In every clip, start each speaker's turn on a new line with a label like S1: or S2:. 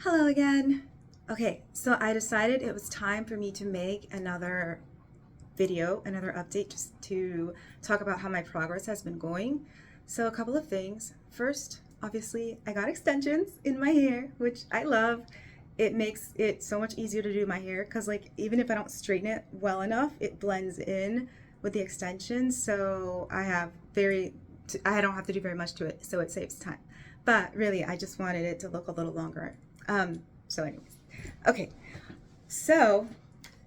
S1: Hello again. Okay, so I decided it was time for me to make another video, another update, just to talk about how my progress has been going. So, a couple of things. First, obviously, I got extensions in my hair, which I love. It makes it so much easier to do my hair because, like, even if I don't straighten it well enough, it blends in with the extensions. So, I don't have to do very much to it, so it saves time. But really, I just wanted it to look a little longer. Anyways, okay. So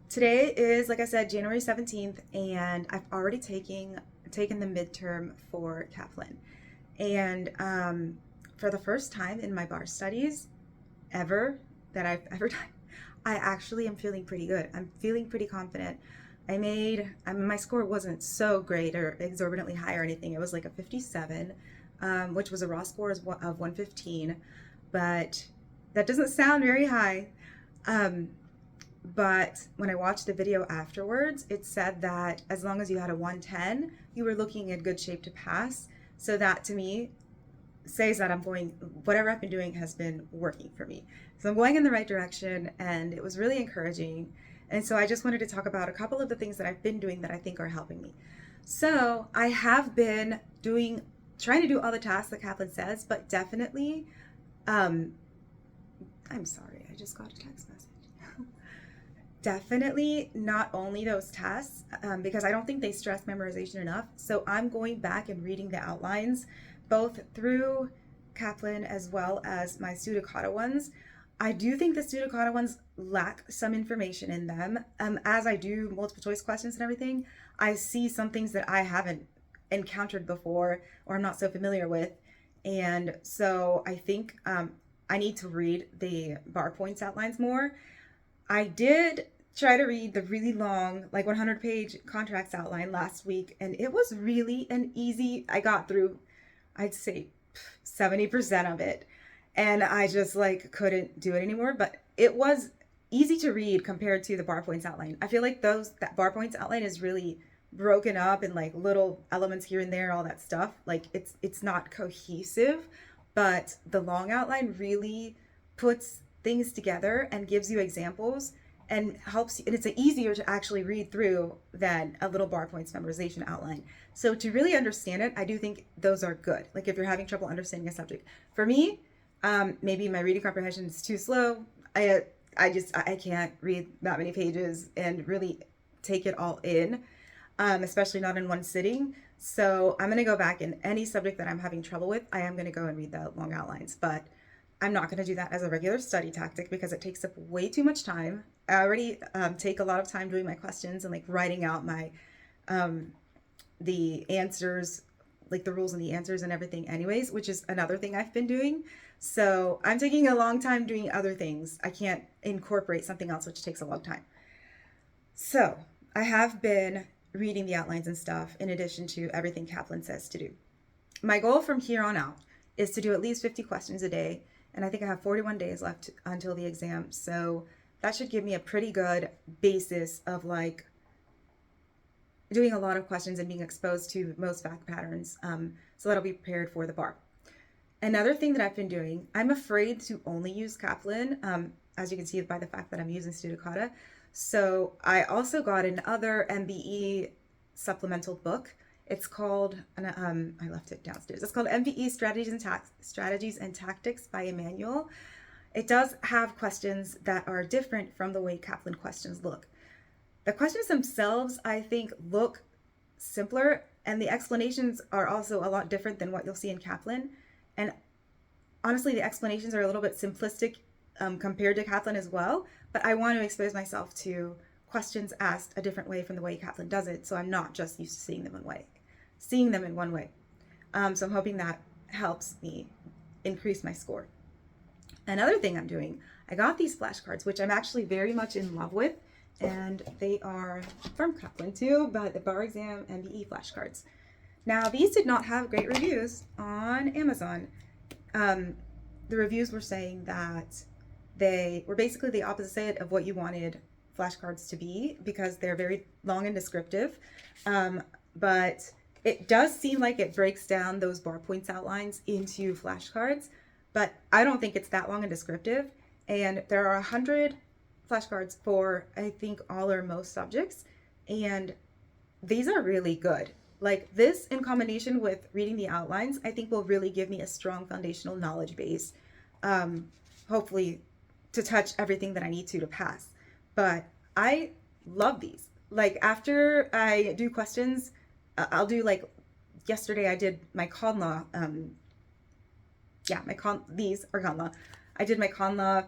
S1: today is, like I said, January 17th, and I've already taken the midterm for Kaplan. And for the first time in my bar studies ever that I've ever done, I actually am feeling pretty good. I'm feeling pretty confident. My score wasn't so great or exorbitantly high or anything. It was like a 57, which was a raw score of 115, but that doesn't sound very high. Um, but when I watched the video afterwards, it said that as long as you had a 110, you were looking in good shape to pass. So that to me says that whatever I've been doing has been working for me. So I'm going in the right direction, and it was really encouraging. And so I just wanted to talk about a couple of the things that I've been doing that I think are helping me. So I have been trying to do all the tasks that Kaplan says, but definitely, um, I'm sorry, I just got a text message. Definitely not only those tests, because I don't think they stress memorization enough. So I'm going back and reading the outlines, both through Kaplan as well as my Pseudocata ones. I do think the Pseudocata ones lack some information in them. As I do multiple choice questions and everything, I see some things that I haven't encountered before or I'm not so familiar with. And so I think I need to read the bar points outlines more. I did try to read the really long, like 100-page contracts outline last week, and it was really an easy, I got through, I'd say 70% of it. And I just like couldn't do it anymore, but it was easy to read compared to the bar points outline. I feel like that bar points outline is really broken up in like little elements here and there, all that stuff. Like it's not cohesive, but the long outline really puts things together and gives you examples and helps you, and it's easier to actually read through than a little bar points memorization outline. So to really understand it, I do think those are good. Like if you're having trouble understanding a subject, for me, maybe my reading comprehension is too slow. I can't read that many pages and really take it all in, especially not in one sitting. So I'm going to go back in any subject that I'm having trouble with. I am going to go and read the long outlines, but I'm not going to do that as a regular study tactic because it takes up way too much time. I already take a lot of time doing my questions and like writing out my the answers, like the rules and the answers and everything anyways, which is another thing I've been doing. So I'm taking a long time doing other things. I can't incorporate something else which takes a long time. So I have been reading the outlines and stuff in addition to everything Kaplan says to do. My goal from here on out is to do at least 50 questions a day, and I think I have 41 days left until the exam. So that should give me a pretty good basis of like doing a lot of questions and being exposed to most fact patterns, so that I'll be prepared for the bar. Another thing that I've been doing, I'm afraid to only use Kaplan, as you can see by the fact that I'm using Pseudocata. So I also got another MBE supplemental book. It's called, I left it downstairs. It's called MBE Strategies and Tactics by Emmanuel. It does have questions that are different from the way Kaplan questions look. The questions themselves, I think, look simpler, and the explanations are also a lot different than what you'll see in Kaplan. And honestly, the explanations are a little bit simplistic compared to Kaplan as well, but I want to expose myself to questions asked a different way from the way Kaplan does it, so I'm not just used to seeing them in one way. So I'm hoping that helps me increase my score. Another thing I'm doing, I got these flashcards, which I'm actually very much in love with, and they are from Kaplan too, but the bar exam MBE flashcards. Now, these did not have great reviews on Amazon. The reviews were saying that they were basically the opposite of what you wanted flashcards to be because they're very long and descriptive. But it does seem like it breaks down those bar points outlines into flashcards, but I don't think it's that long and descriptive. And there are 100 flashcards for, I think, all or most subjects. And these are really good. Like this in combination with reading the outlines, I think will really give me a strong foundational knowledge base, um, hopefully to touch everything that I need to pass. But I love these. Like after I do questions, I'll do like yesterday I did my con law. These are con law. I did my con law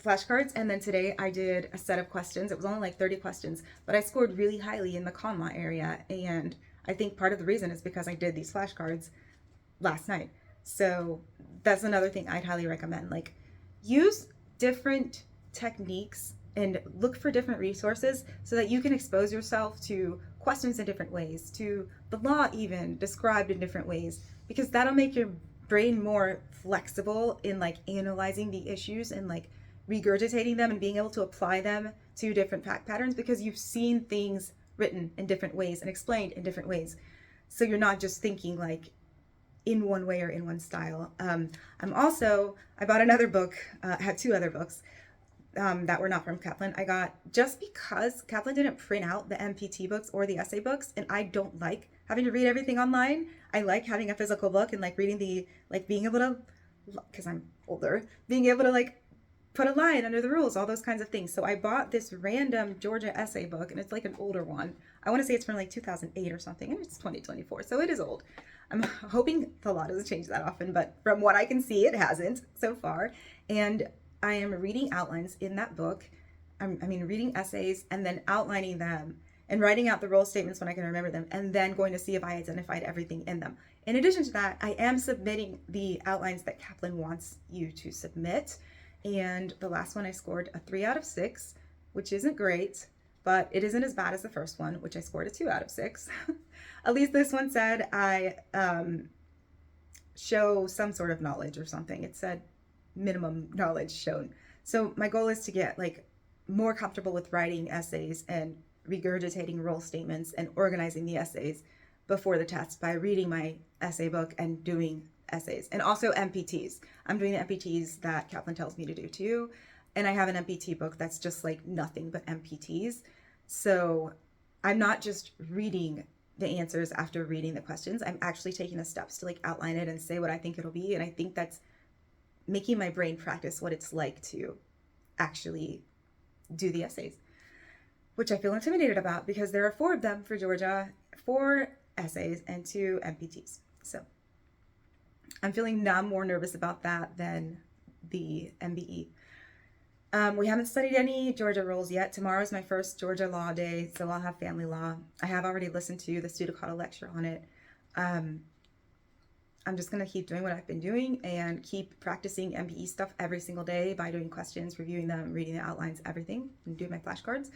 S1: flashcards, and then today I did a set of questions. It was only like 30 questions, but I scored really highly in the con law area, and I think part of the reason is because I did these flashcards last night. So that's another thing I'd highly recommend. Like use different techniques and look for different resources so that you can expose yourself to questions in different ways, to the law even described in different ways, because that'll make your brain more flexible in like analyzing the issues and like regurgitating them and being able to apply them to different fact patterns, because you've seen things written in different ways and explained in different ways. So you're not just thinking like in one way or in one style. I bought another book, I had two other books that were not from Kaplan. I got, just because Kaplan didn't print out the MPT books or the essay books, and I don't like having to read everything online. I like having a physical book and like reading the, like being able to, because I'm older, being able to like put a line under the rules, all those kinds of things. So I bought this random Georgia essay book, and it's like an older one. I want to say it's from like 2008 or something, and it's 2024, so it is old. I'm hoping the law doesn't change that often, but from what I can see, it hasn't so far. And I am reading outlines in that book. Reading essays and then outlining them and writing out the role statements when I can remember them, and then going to see if I identified everything in them. In addition to that, I am submitting the outlines that Kaplan wants you to submit. And the last one I scored a 3 out of 6, which isn't great, but it isn't as bad as the first one, which I scored a 2 out of 6. At least this one said I show some sort of knowledge or something. It said minimum knowledge shown. So my goal is to get like more comfortable with writing essays and regurgitating role statements and organizing the essays before the test by reading my essay book and doing essays, and also MPTs. I'm doing the MPTs that Kaplan tells me to do too. And I have an MPT book that's just like nothing but MPTs. So I'm not just reading the answers after reading the questions. I'm actually taking the steps to like outline it and say what I think it'll be. And I think that's making my brain practice what it's like to actually do the essays, which I feel intimidated about because there are 4 of them for Georgia, 4 essays and 2 MPTs. So I'm feeling now more nervous about that than the MBE. We haven't studied any Georgia rules yet. Tomorrow is my first Georgia law day, so I'll have family law. I have already listened to the Studicata lecture on it. I'm just going to keep doing what I've been doing and keep practicing MBE stuff every single day by doing questions, reviewing them, reading the outlines, everything, and doing my flashcards.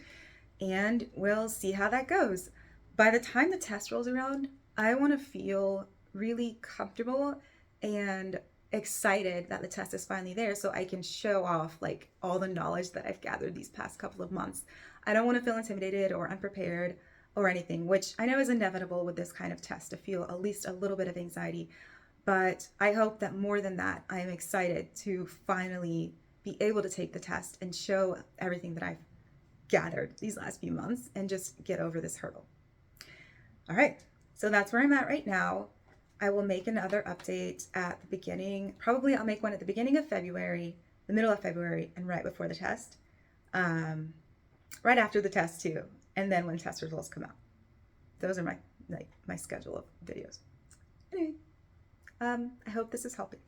S1: And we'll see how that goes. By the time the test rolls around, I want to feel really comfortable and excited that the test is finally there so I can show off like all the knowledge that I've gathered these past couple of months. I don't want to feel intimidated or unprepared or anything, which I know is inevitable with this kind of test, to feel at least a little bit of anxiety. But I hope that more than that, I am excited to finally be able to take the test and show everything that I've gathered these last few months and just get over this hurdle. All right, so that's where I'm at right now. I will make another update at the beginning. Probably I'll make one at the beginning of February, the middle of February, and right before the test. Right after the test too, and then when test results come out. Those are my schedule of videos. Anyway, I hope this is helping.